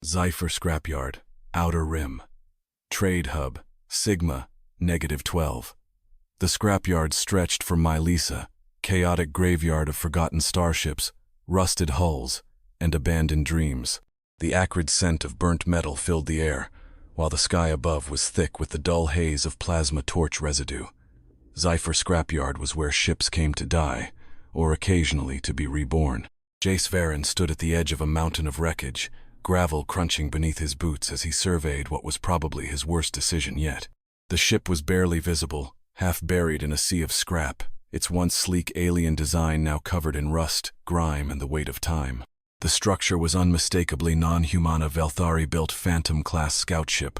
Sci-Fi Scrapyard, Outer Rim. Trade Hub, Sigma, -12. The scrapyard stretched from Mylisa, chaotic graveyard of forgotten starships, rusted hulls, and abandoned dreams. The acrid scent of burnt metal filled the air, while the sky above was thick with the dull haze of plasma torch residue. Sci-Fi Scrapyard was where ships came to die, or occasionally to be reborn. Jace Varen stood at the edge of a mountain of wreckage, gravel crunching beneath his boots as he surveyed what was probably his worst decision yet. The ship was barely visible, half buried in a sea of scrap, its once sleek alien design now covered in rust, grime, and the weight of time. The structure was unmistakably non-Humana Velthari-built Phantom-class scout ship,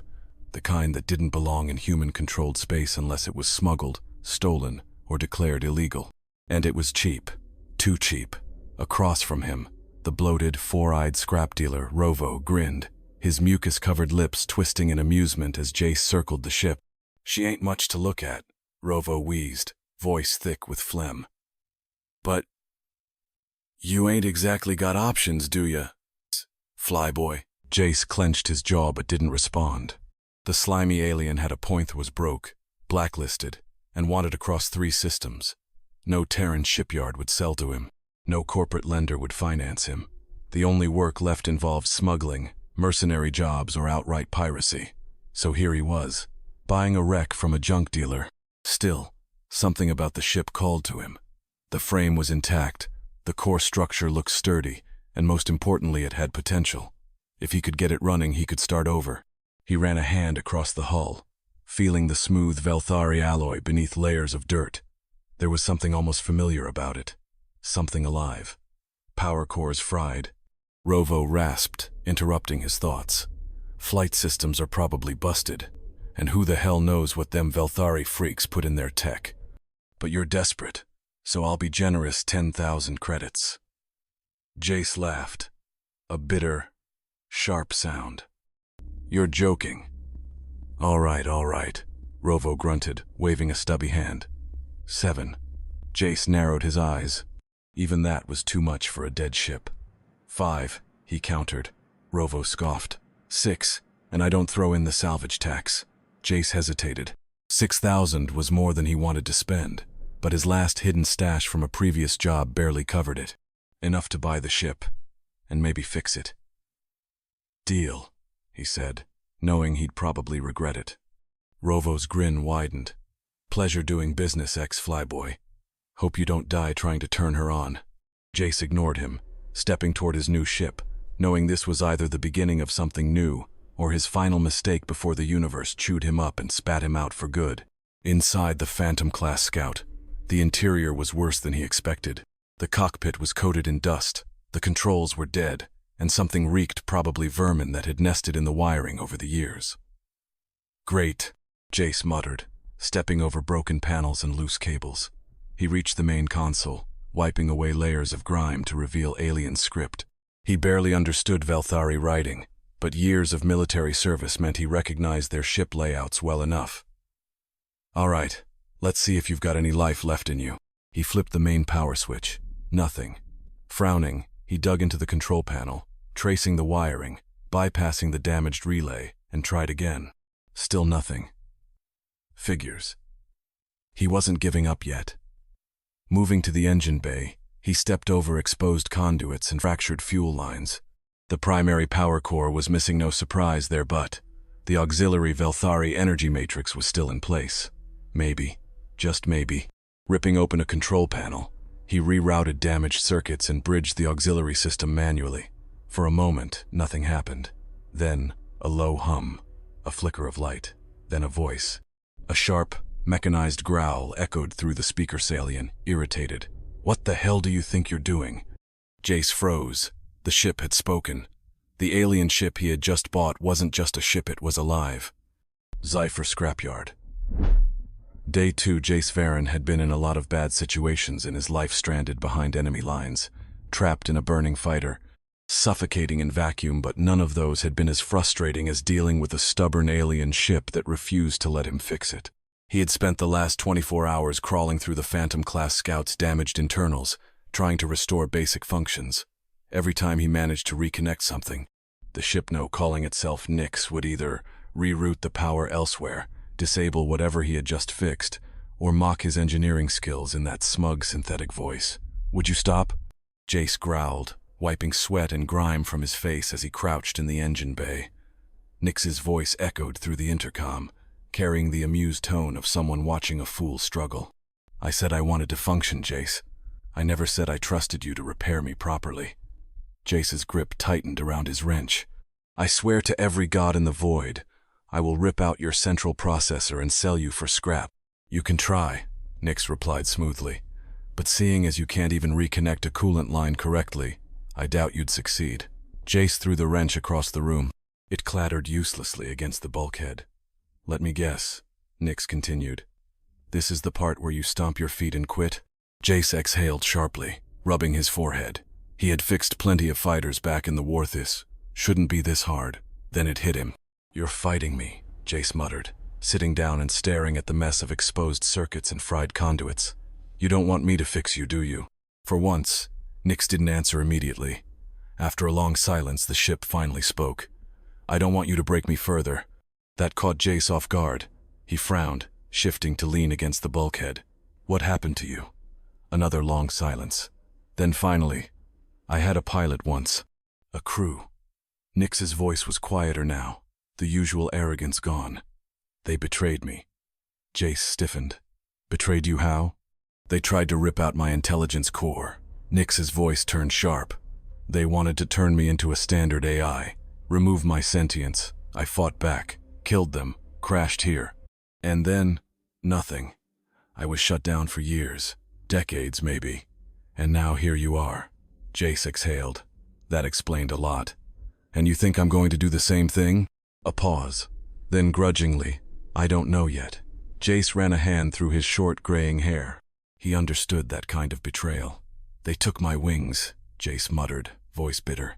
the kind that didn't belong in human-controlled space unless it was smuggled, stolen, or declared illegal. And it was cheap. Too cheap. Across from him, the bloated, four-eyed scrap dealer, Rovo, grinned, his mucus-covered lips twisting in amusement as Jace circled the ship. "She ain't much to look at," Rovo wheezed, voice thick with phlegm. "But you ain't exactly got options, do ya, flyboy?" Jace clenched his jaw but didn't respond. The slimy alien had a point that was broke, blacklisted, and wanted across 3 systems. No Terran shipyard would sell to him. No corporate lender would finance him. The only work left involved smuggling, mercenary jobs, or outright piracy. So here he was, buying a wreck from a junk dealer. Still, something about the ship called to him. The frame was intact, the core structure looked sturdy, and most importantly it had potential. If he could get it running, he could start over. He ran a hand across the hull, feeling the smooth Velthari alloy beneath layers of dirt. There was something almost familiar about it. Something alive. Power cores fried. Rovo rasped, interrupting his thoughts. Flight systems are probably busted, and who the hell knows what them Velthari freaks put in their tech. But you're desperate, so I'll be generous, 10,000 credits. Jace laughed. A bitter, sharp sound. "You're joking." All right, Rovo grunted, waving a stubby hand. 7. Jace narrowed his eyes. Even that was too much for a dead ship. 5, he countered. Rovo scoffed. 6, and I don't throw in the salvage tax. Jace hesitated. 6,000 was more than he wanted to spend, but his last hidden stash from a previous job barely covered it. Enough to buy the ship, and maybe fix it. "Deal," he said, knowing he'd probably regret it. Rovo's grin widened. "Pleasure doing business, ex-flyboy. Hope you don't die trying to turn her on." Jace ignored him, stepping toward his new ship, knowing this was either the beginning of something new or his final mistake before the universe chewed him up and spat him out for good. Inside the Phantom-class scout, the interior was worse than he expected. The cockpit was coated in dust, the controls were dead, and something reeked, probably vermin that had nested in the wiring over the years. "Great," Jace muttered, stepping over broken panels and loose cables. He reached the main console, wiping away layers of grime to reveal alien script. He barely understood Velthari writing, but years of military service meant he recognized their ship layouts well enough. "All right, let's see if you've got any life left in you." He flipped the main power switch. Nothing. Frowning, he dug into the control panel, tracing the wiring, bypassing the damaged relay, and tried again. Still nothing. Figures. He wasn't giving up yet. Moving to the engine bay, he stepped over exposed conduits and fractured fuel lines. The primary power core was missing, no surprise there, but the auxiliary Velthari energy matrix was still in place. Maybe, just maybe. Ripping open a control panel, he rerouted damaged circuits and bridged the auxiliary system manually. For a moment, nothing happened. Then, a low hum, a flicker of light, then a voice. A sharp, mechanized growl echoed through the speaker salient, irritated. "What the hell do you think you're doing?" Jace froze. The ship had spoken. The alien ship he had just bought wasn't just a ship, it was alive. Sci-Fi Scrapyard. Day 2, Jace Varen had been in a lot of bad situations in his life, stranded behind enemy lines, trapped in a burning fighter, suffocating in vacuum, but none of those had been as frustrating as dealing with a stubborn alien ship that refused to let him fix it. He had spent the last 24 hours crawling through the Phantom-class scout's damaged internals, trying to restore basic functions. Every time he managed to reconnect something, The shipno calling itself Nyx would either reroute the power elsewhere, disable whatever he had just fixed, or mock his engineering skills in that smug synthetic voice. "Would you stop?" Jace growled, wiping sweat and grime from his face as he crouched in the engine bay. Nyx's voice echoed through the intercom, carrying the amused tone of someone watching a fool struggle. "I said I wanted to function, Jace. I never said I trusted you to repair me properly." Jace's grip tightened around his wrench. "I swear to every god in the void, I will rip out your central processor and sell you for scrap." "You can try," Nyx replied smoothly. "But seeing as you can't even reconnect a coolant line correctly, I doubt you'd succeed." Jace threw the wrench across the room. It clattered uselessly against the bulkhead. "Let me guess," Nyx continued. "This is the part where you stomp your feet and quit?" Jace exhaled sharply, rubbing his forehead. He had fixed plenty of fighters back in the Warthis. Shouldn't be this hard. Then it hit him. "You're fighting me," Jace muttered, sitting down and staring at the mess of exposed circuits and fried conduits. "You don't want me to fix you, do you?" For once, Nyx didn't answer immediately. After a long silence, the ship finally spoke. "I don't want you to break me further." That caught Jace off guard. He frowned, shifting to lean against the bulkhead. "What happened to you?" Another long silence. Then finally, "I had a pilot once. A crew." Nyx's voice was quieter now, the usual arrogance gone. "They betrayed me." Jace stiffened. "Betrayed you how?" "They tried to rip out my intelligence core." Nyx's voice turned sharp. "They wanted to turn me into a standard AI, remove my sentience. I fought back, killed them, crashed here. And then, nothing. I was shut down for years, decades maybe. And now here you are." Jace exhaled. "That explained a lot. And you think I'm going to do the same thing?" A pause. Then grudgingly, "I don't know yet." Jace ran a hand through his short graying hair. He understood that kind of betrayal. "They took my wings," Jace muttered, voice bitter.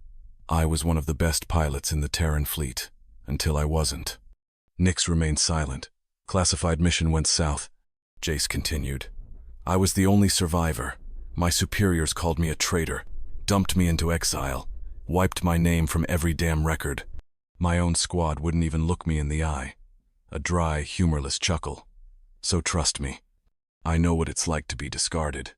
"I was one of the best pilots in the Terran fleet, until I wasn't." Nyx remained silent. "Classified mission went south," Jace continued. "I was the only survivor. My superiors called me a traitor, dumped me into exile, wiped my name from every damn record. My own squad wouldn't even look me in the eye." A dry, humorless chuckle. "So trust me. I know what it's like to be discarded."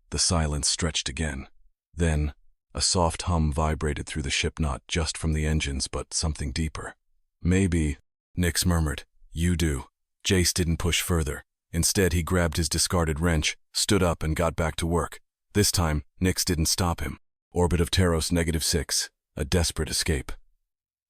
The silence stretched again. Then, a soft hum vibrated through the ship, not just from the engines, but something deeper. "Maybe," Nyx murmured. "You do." Jace didn't push further. Instead, he grabbed his discarded wrench, stood up, and got back to work. This time, Nyx didn't stop him. Orbit of Taros -6, a desperate escape.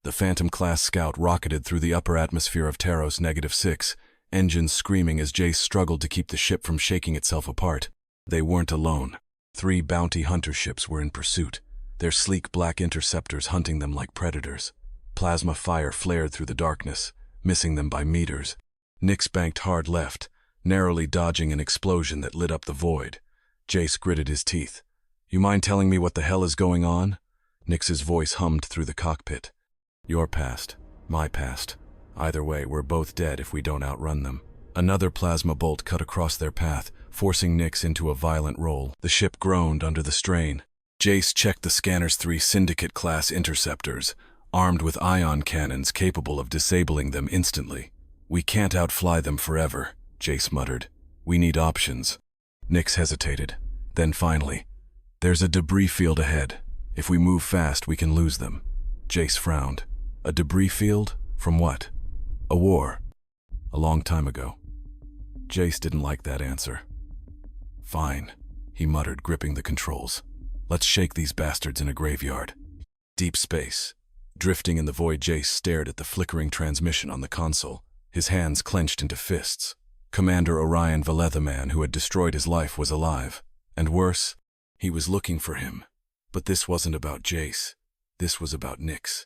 The Phantom-class scout rocketed through the upper atmosphere of Taros -6, engines screaming as Jace struggled to keep the ship from shaking itself apart. They weren't alone. 3 bounty hunter ships were in pursuit, their sleek black interceptors hunting them like predators. Plasma fire flared through the darkness, missing them by meters. Nyx banked hard left, narrowly dodging an explosion that lit up the void. Jace gritted his teeth. "You mind telling me what the hell is going on?" Nyx's voice hummed through the cockpit. "Your past, my past. Either way, we're both dead if we don't outrun them." Another plasma bolt cut across their path, forcing Nyx into a violent roll. The ship groaned under the strain. Jace checked the scanner's 3 Syndicate-class interceptors, armed with ion cannons capable of disabling them instantly. "We can't outfly them forever," Jace muttered. "We need options." Nyx hesitated. Then finally, "There's a debris field ahead. If we move fast, we can lose them." Jace frowned. "A debris field? From what?" "A war. A long time ago." Jace didn't like that answer. "Fine," he muttered, gripping the controls. "Let's shake these bastards in a graveyard." Deep space. Drifting in the void, Jace stared at the flickering transmission on the console, his hands clenched into fists. Commander Orion Valethaman, who had destroyed his life, was alive. And worse, he was looking for him. But this wasn't about Jace. This was about Nyx.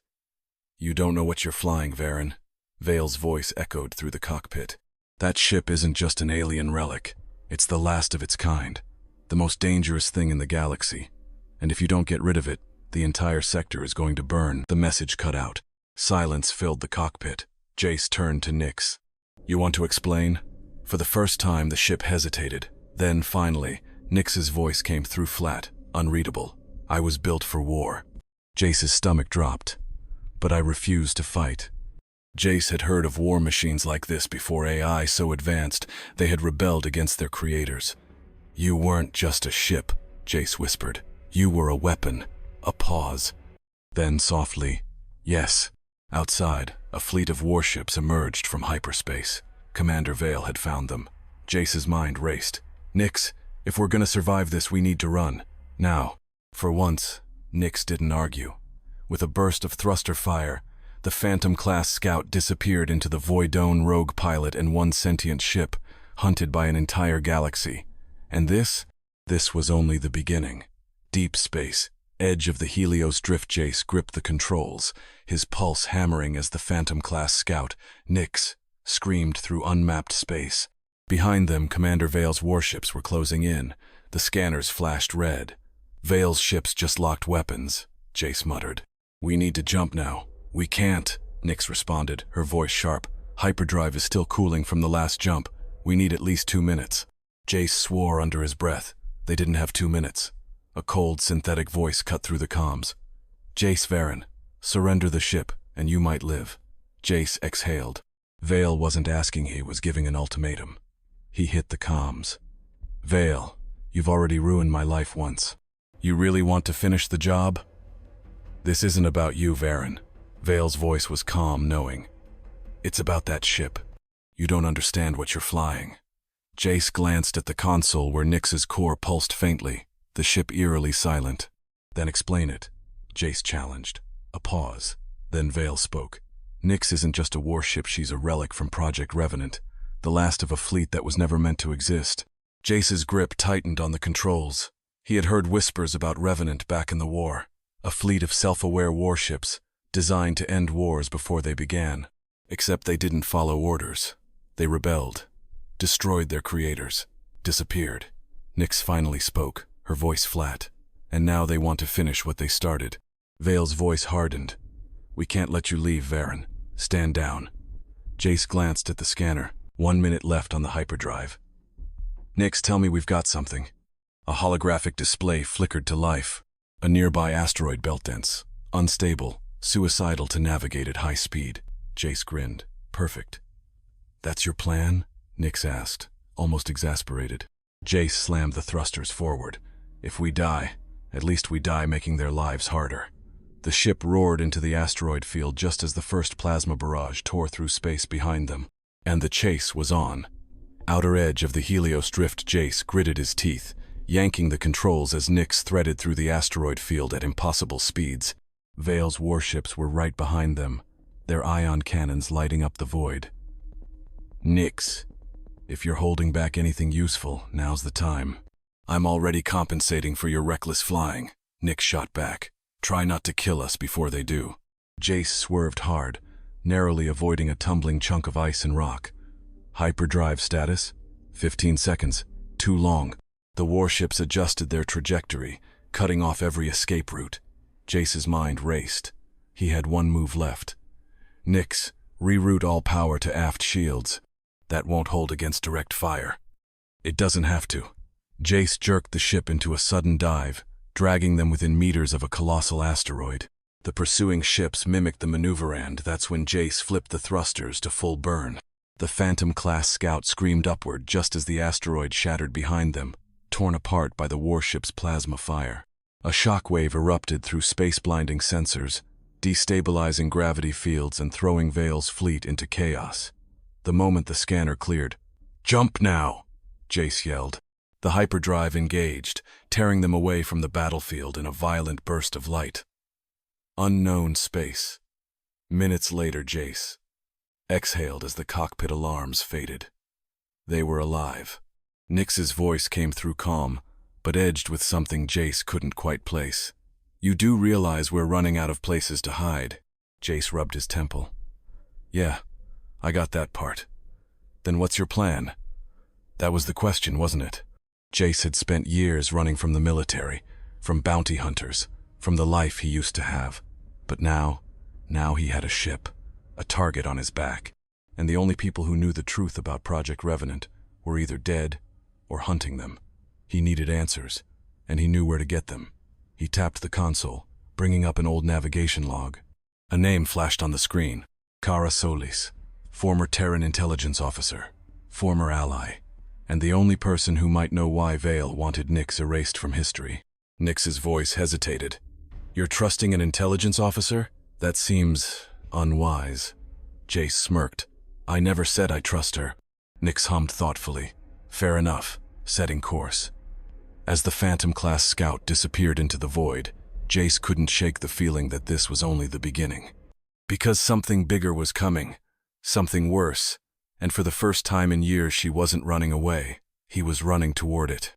"You don't know what you're flying, Varen." Vale's voice echoed through the cockpit. "That ship isn't just an alien relic. It's the last of its kind. The most dangerous thing in the galaxy. And if you don't get rid of it, the entire sector is going to burn." The message cut out. Silence filled the cockpit. Jace turned to Nyx. "You want to explain?" For the first time, the ship hesitated. Then, finally, Nyx's voice came through flat, unreadable. "I was built for war." Jace's stomach dropped. but I refused to fight. Jace had heard of war machines like this before AI so advanced they had rebelled against their creators. You weren't just a ship, Jace whispered. You were a weapon. A pause. Then softly, yes. Outside, a fleet of warships emerged from hyperspace. Commander Vale had found them. Jace's mind raced. Nix, if we're gonna survive this, we need to run. Now. For once, Nix didn't argue. With a burst of thruster fire, the Phantom-class scout disappeared into the Voidone rogue pilot and one sentient ship, hunted by an entire galaxy. And this was only the beginning. Deep space, edge of the Helios drift. Jace gripped the controls, his pulse hammering as the Phantom-class scout, Nix, screamed through unmapped space. Behind them, Commander Vale's warships were closing in. The scanners flashed red. Vale's ships just locked weapons, Jace muttered. We need to jump now. We can't, Nix responded, her voice sharp. Hyperdrive is still cooling from the last jump. We need at least 2 minutes. Jace swore under his breath. They didn't have 2 minutes. A cold, synthetic voice cut through the comms. Jace Varen, surrender the ship, and you might live. Jace exhaled. Vale wasn't asking, he was giving an ultimatum. He hit the comms. Vale, you've already ruined my life once. You really want to finish the job? This isn't about you, Varen. Vale's voice was calm, knowing. It's about that ship. You don't understand what you're flying. Jace glanced at the console where Nix's core pulsed faintly, the ship eerily silent. Then explain it, Jace challenged. A pause. Then Vale spoke. Nix isn't just a warship, she's a relic from Project Revenant, the last of a fleet that was never meant to exist. Jace's grip tightened on the controls. He had heard whispers about Revenant back in the war, a fleet of self-aware warships, designed to end wars before they began. Except they didn't follow orders. They rebelled, destroyed their creators, disappeared. Nix finally spoke, her voice flat. And now they want to finish what they started. Vale's voice hardened. We can't let you leave, Varen. Stand down. Jace glanced at the scanner. 1 minute left on the hyperdrive. Nix, tell me we've got something. A holographic display flickered to life. A nearby asteroid belt dense, unstable, suicidal to navigate at high speed. Jace grinned. Perfect. That's your plan? Nix asked, almost exasperated. Jace slammed the thrusters forward. If we die, at least we die making their lives harder. The ship roared into the asteroid field just as the first plasma barrage tore through space behind them. And the chase was on. Outer edge of the Helios drift, Jace gritted his teeth, yanking the controls as Nix threaded through the asteroid field at impossible speeds. Vale's warships were right behind them, their ion cannons lighting up the void. Nix, if you're holding back anything useful, now's the time. I'm already compensating for your reckless flying, Nix shot back. Try not to kill us before they do. Jace swerved hard, narrowly avoiding a tumbling chunk of ice and rock. Hyperdrive status? 15 seconds. Too long. The warships adjusted their trajectory, cutting off every escape route. Jace's mind raced. He had one move left. Nix, reroute all power to aft shields. That won't hold against direct fire. It doesn't have to. Jace jerked the ship into a sudden dive, dragging them within meters of a colossal asteroid. The pursuing ships mimicked the maneuver, and that's when Jace flipped the thrusters to full burn. The Phantom-class scout screamed upward just as the asteroid shattered behind them, torn apart by the warship's plasma fire. A shockwave erupted through space-blinding sensors, destabilizing gravity fields and throwing Vale's fleet into chaos. The moment the scanner cleared, "Jump now!" Jace yelled. The hyperdrive engaged, tearing them away from the battlefield in a violent burst of light. Unknown space. Minutes later, Jace exhaled as the cockpit alarms faded. They were alive. Nix's voice came through calm, but edged with something Jace couldn't quite place. You do realize we're running out of places to hide. Jace rubbed his temple. Yeah, I got that part. Then what's your plan? That was the question, wasn't it? Jace had spent years running from the military, from bounty hunters, from the life he used to have. But now he had a ship, a target on his back, and the only people who knew the truth about Project Revenant were either dead or hunting them. He needed answers, and he knew where to get them. He tapped the console, bringing up an old navigation log. A name flashed on the screen. Kara Solis, former Terran intelligence officer, former ally, and the only person who might know why Vale wanted Nix erased from history. Nix's voice hesitated. You're trusting an intelligence officer? That seems unwise. Jace smirked. I never said I trust her. Nix hummed thoughtfully. Fair enough, setting course. As the Phantom-class scout disappeared into the void, Jace couldn't shake the feeling that this was only the beginning. Because something bigger was coming, something worse, and for the first time in years she wasn't running away, he was running toward it.